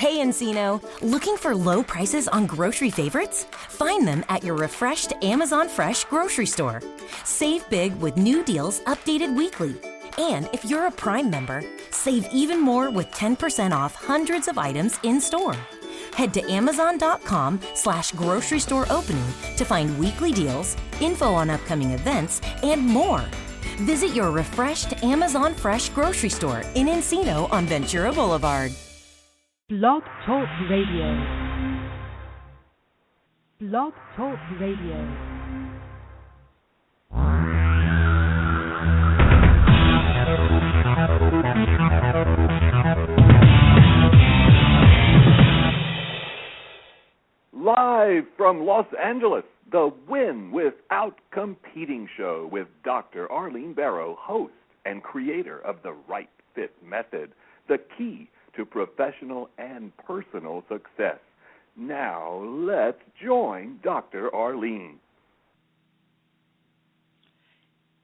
Hey Encino, looking for low prices on grocery favorites? Find them at your refreshed Amazon Fresh grocery store. Save big with new deals updated weekly. And if you're a Prime member, save even more with 10% off hundreds of items in-store. Head to amazon.com/grocery store opening to find weekly deals, info on upcoming events, and more. Visit your refreshed Amazon Fresh grocery store in Encino on Ventura Boulevard. Blog Talk Radio. Blog Talk Radio. Live from Los Angeles, the Win Without Competing show with Dr. Arlene Barro, host and creator of the Right Fit Method, the key to professional and personal success. Now, let's join Dr. Arlene.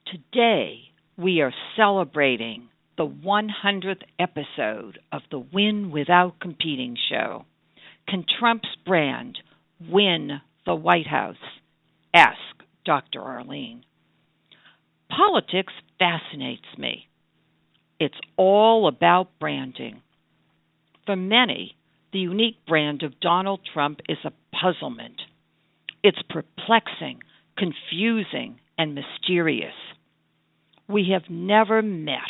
Today, we are celebrating the 100th episode of the Win Without Competing show. Can Trump's brand win the White House? Ask Dr. Arlene. Politics fascinates me. It's all about branding. For many, the unique brand of Donald Trump is a puzzlement. It's perplexing, confusing, and mysterious. We have never met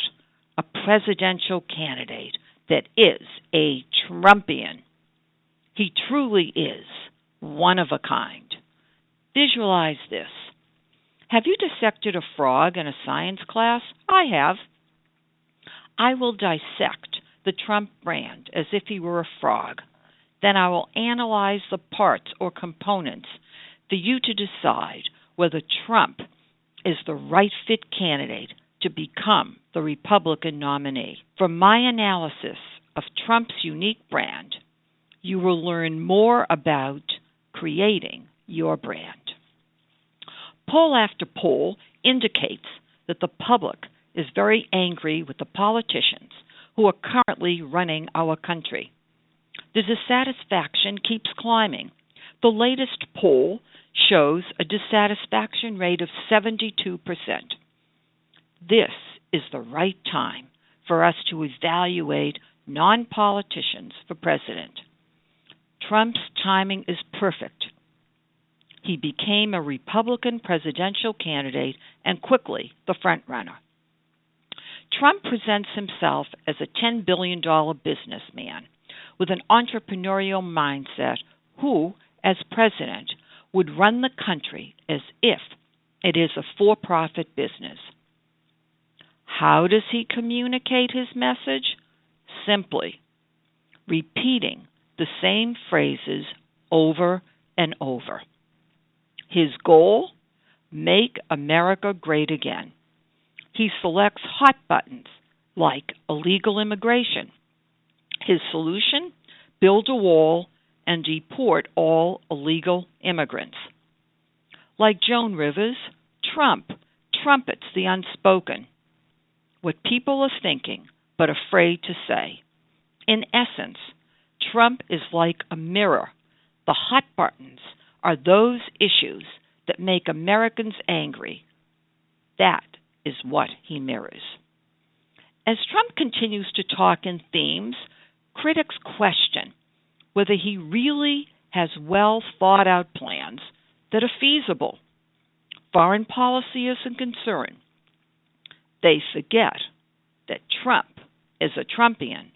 a presidential candidate that is a Trumpian. He truly is one of a kind. Visualize this. Have you dissected a frog in a science class? I have. I will dissect the Trump brand as if he were a frog. Then I will analyze the parts or components for you to decide whether Trump is the right fit candidate to become the Republican nominee. From my analysis of Trump's unique brand, you will learn more about creating your brand. Poll after poll indicates that the public is very angry with the politicians who are currently running our country. The dissatisfaction keeps climbing. The latest poll shows a dissatisfaction rate of 72%. This is the right time for us to evaluate non-politicians for president. Trump's timing is perfect. He became a Republican presidential candidate and quickly the frontrunner. Trump presents himself as a $10 billion businessman with an entrepreneurial mindset who, as president, would run the country as if it is a for-profit business. How does he communicate his message? Simply repeating the same phrases over and over. His goal? Make America great again. He selects hot buttons like illegal immigration. His solution? Build a wall and deport all illegal immigrants. Like Joan Rivers, Trump trumpets the unspoken, what people are thinking but afraid to say. In essence, Trump is like a mirror. The hot buttons are those issues that make Americans angry. That is what he mirrors. As Trump continues to talk in themes, critics question whether he really has well thought out plans that are feasible. Foreign policy is a concern. They forget that Trump is a Trumpian.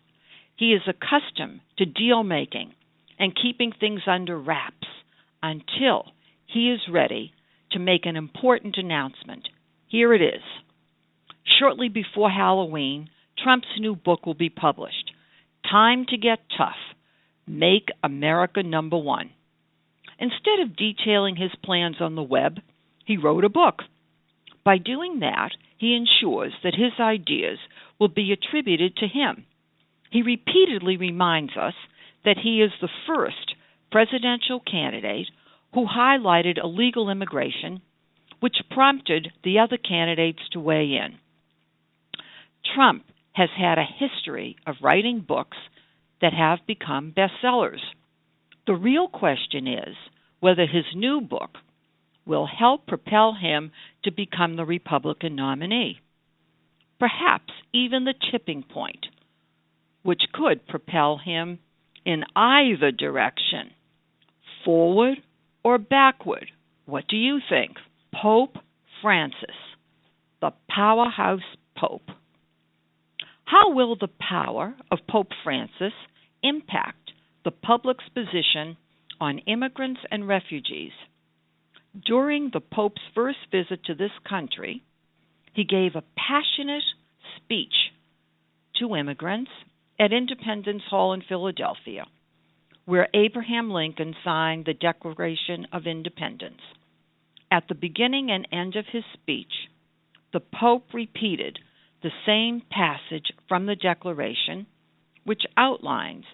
He is accustomed to deal making and keeping things under wraps until he is ready to make an important announcement. Here it is. Shortly before Halloween, Trump's new book will be published. Time to Get Tough. Make America Number One. Instead of detailing his plans on the web, he wrote a book. By doing that, he ensures that his ideas will be attributed to him. He repeatedly reminds us that he is the first presidential candidate who highlighted illegal immigration, which prompted the other candidates to weigh in. Trump has had a history of writing books that have become bestsellers. The real question is whether his new book will help propel him to become the Republican nominee. Perhaps even the tipping point, which could propel him in either direction, forward or backward. What do you think? Pope Francis, the powerhouse Pope. How will the power of Pope Francis impact the public's position on immigrants and refugees? During the Pope's first visit to this country, he gave a passionate speech to immigrants at Independence Hall in Philadelphia, where Abraham Lincoln signed the Declaration of Independence. At the beginning and end of his speech, the Pope repeated the same passage from the Declaration, which outlines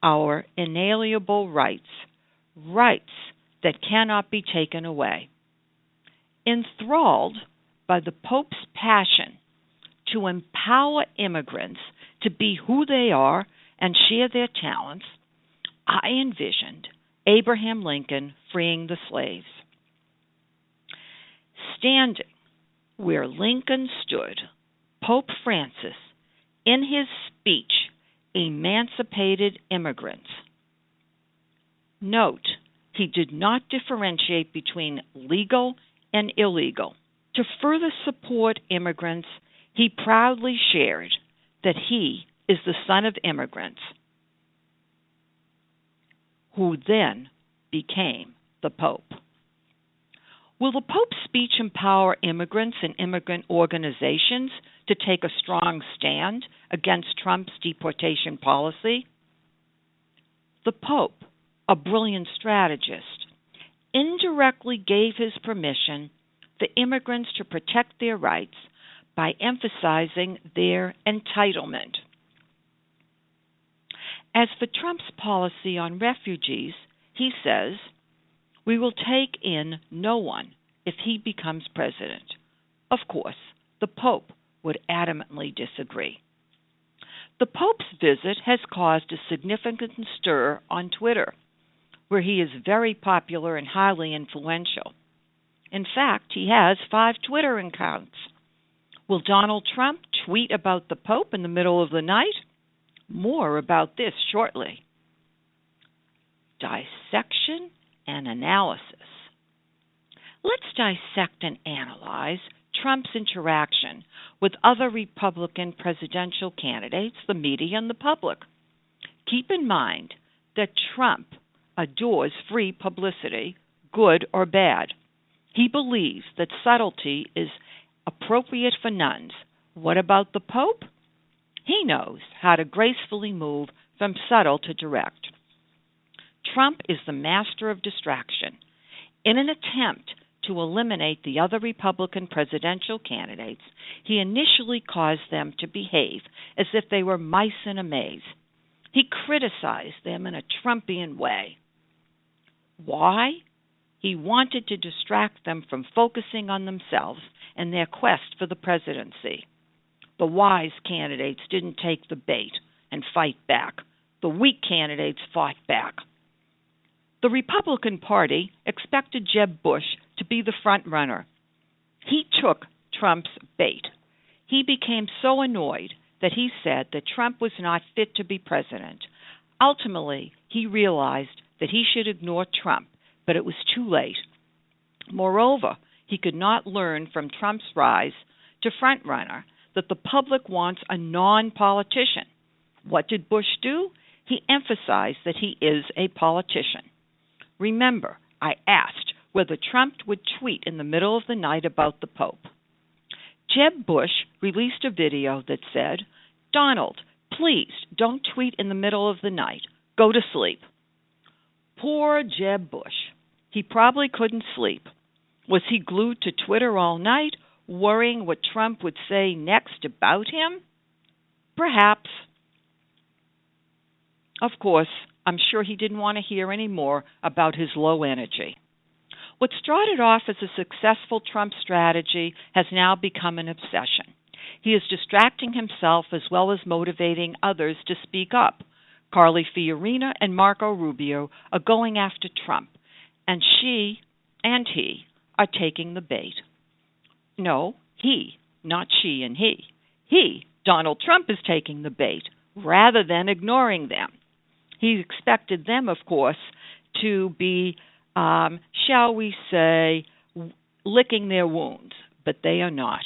our inalienable rights, rights that cannot be taken away. Enthralled by the Pope's passion to empower immigrants to be who they are and share their talents, I envisioned Abraham Lincoln freeing the slaves. Standing where Lincoln stood, Pope Francis, in his speech, emancipated immigrants. Note, he did not differentiate between legal and illegal. To further support immigrants, he proudly shared that he is the son of immigrants, who then became the Pope. Will the Pope's speech empower immigrants and immigrant organizations to take a strong stand against Trump's deportation policy? The Pope, a brilliant strategist, indirectly gave his permission for immigrants to protect their rights by emphasizing their entitlement. As for Trump's policy on refugees, he says, "We will take in no one if he becomes president." Of course, the Pope would adamantly disagree. The Pope's visit has caused a significant stir on Twitter, where he is very popular and highly influential. In fact, he has 5 Twitter accounts. Will Donald Trump tweet about the Pope in the middle of the night? More about this shortly. Dissection and analysis. Let's dissect and analyze Trump's interaction with other Republican presidential candidates, the media, and the public. Keep in mind that Trump adores free publicity, good or bad. He believes that subtlety is appropriate for nuns. What about the Pope? He knows how to gracefully move from subtle to direct. Trump is the master of distraction. In an attempt to eliminate the other Republican presidential candidates, he initially caused them to behave as if they were mice in a maze. He criticized them in a Trumpian way. Why? He wanted to distract them from focusing on themselves and their quest for the presidency. The wise candidates didn't take the bait and fight back. The weak candidates fought back. The Republican Party expected Jeb Bush to be the front runner. He took Trump's bait. He became so annoyed that he said that Trump was not fit to be president. Ultimately, he realized that he should ignore Trump, but it was too late. Moreover, he could not learn from Trump's rise to frontrunner that the public wants a non-politician. What did Bush do? He emphasized that he is a politician. Remember, I asked whether Trump would tweet in the middle of the night about the Pope. Jeb Bush released a video that said, "Donald, please don't tweet in the middle of the night. Go to sleep." Poor Jeb Bush. He probably couldn't sleep. Was he glued to Twitter all night, worrying what Trump would say next about him? Perhaps. Of course, I'm sure he didn't want to hear any more about his low energy. What started off as a successful Trump strategy has now become an obsession. He is distracting himself as well as motivating others to speak up. Carly Fiorina and Marco Rubio are going after Trump, and she and he are taking the bait. No, he, not she and he. He, Donald Trump, is taking the bait rather than ignoring them. He expected them, of course, to be, shall we say, licking their wounds, but they are not.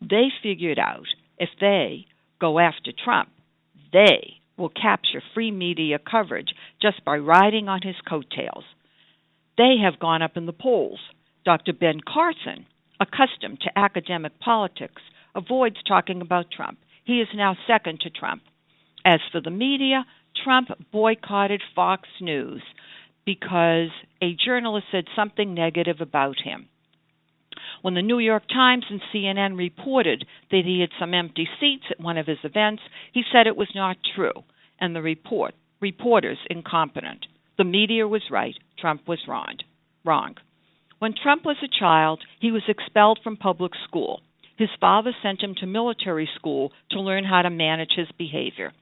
They figured out if they go after Trump, they will capture free media coverage just by riding on his coattails. They have gone up in the polls. Dr. Ben Carson, accustomed to academic politics, avoids talking about Trump. He is now second to Trump. As for the media, Trump boycotted Fox News because a journalist said something negative about him. When the New York Times and CNN reported that he had some empty seats at one of his events, he said it was not true, and the reporters incompetent. The media was right, Trump was wrong. When Trump was a child, he was expelled from public school. His father sent him to military school to learn how to manage his behavior.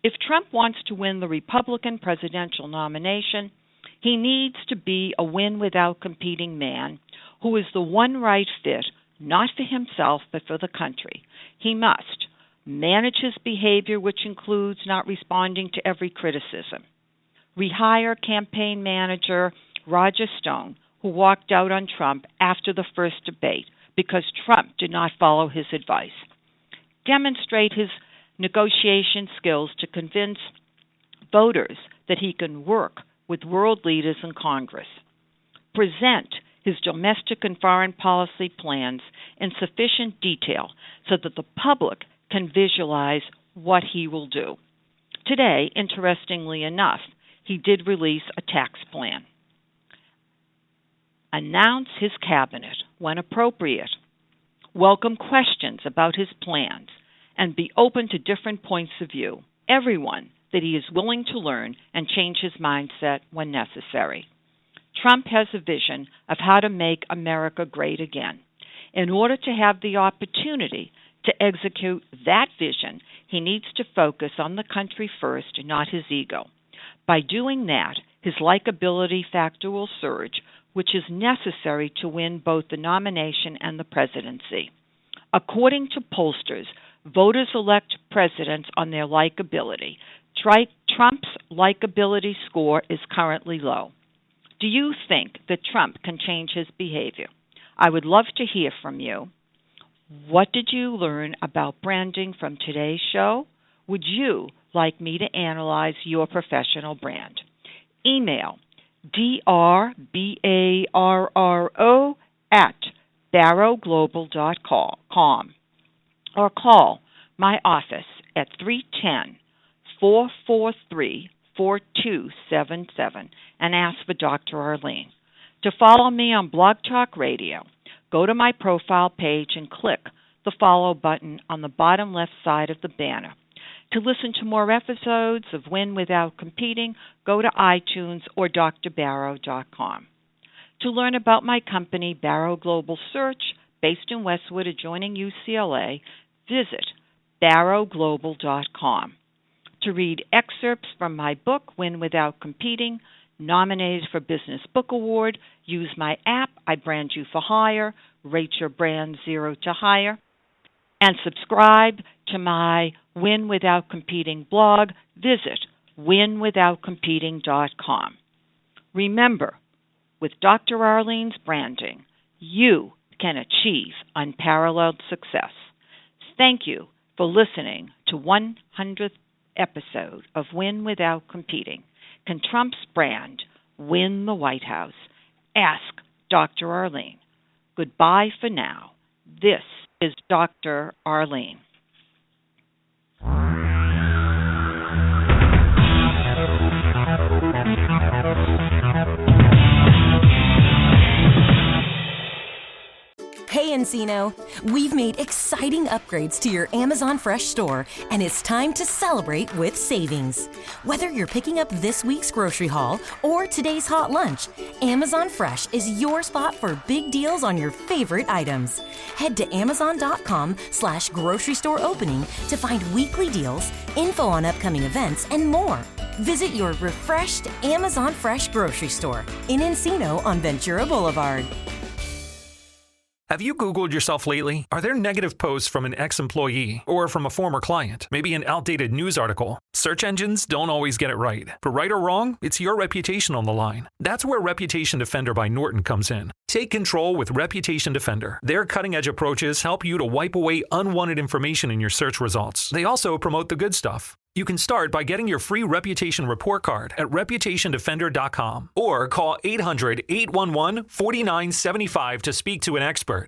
If Trump wants to win the Republican presidential nomination, he needs to be a win-without-competing man who is the one right fit, not for himself, but for the country. He must manage his behavior, which includes not responding to every criticism. Rehire campaign manager Roger Stone, who walked out on Trump after the first debate because Trump did not follow his advice. Demonstrate his negotiation skills to convince voters that he can work with world leaders in Congress. Present his domestic and foreign policy plans in sufficient detail so that the public can visualize what he will do. Today, interestingly enough, he did release a tax plan. Announce his cabinet when appropriate. Welcome questions about his plans and be open to different points of view. Everyone that he is willing to learn and change his mindset when necessary. Trump has a vision of how to make America great again. In order to have the opportunity to execute that vision, he needs to focus on the country first, not his ego. By doing that, his likability factor will surge, which is necessary to win both the nomination and the presidency. According to pollsters, voters elect presidents on their likability. Trump's likability score is currently low. Do you think that Trump can change his behavior? I would love to hear from you. What did you learn about branding from today's show? Would you like me to analyze your professional brand? Email drbarro@barroglobal.com or call my office at 310-443-4277 and ask for Dr. Arlene. To follow me on Blog Talk Radio, go to my profile page and click the follow button on the bottom left side of the banner. To listen to more episodes of Win Without Competing, go to iTunes or drbarro.com. To learn about my company, Barro Global Search, based in Westwood adjoining UCLA, visit barroglobal.com. To read excerpts from my book, Win Without Competing, nominated for Business Book Award, use my app, I Brand You for Hire, rate your brand 0 to higher, and subscribe to my Win Without Competing blog, visit winwithoutcompeting.com. Remember, with Dr. Arlene's branding, you can achieve unparalleled success. Thank you for listening to 100th episode of Win Without Competing. Can Trump's brand win the White House? Ask Dr. Arlene. Goodbye for now. This is Dr. Arlene. Hey, Encino? We've made exciting upgrades to your Amazon Fresh store, and it's time to celebrate with savings. Whether you're picking up this week's grocery haul or today's hot lunch, Amazon Fresh is your spot for big deals on your favorite items. Head to amazon.com/grocery store opening to find weekly deals, info on upcoming events, and more. Visit your refreshed Amazon Fresh grocery store in Encino on Ventura Boulevard. Have you Googled yourself lately? Are there negative posts from an ex-employee or from a former client? Maybe an outdated news article? Search engines don't always get it right. But right or wrong, it's your reputation on the line. That's where Reputation Defender by Norton comes in. Take control with Reputation Defender. Their cutting-edge approaches help you to wipe away unwanted information in your search results. They also promote the good stuff. You can start by getting your free reputation report card at reputationdefender.com or call 800-811-4975 to speak to an expert.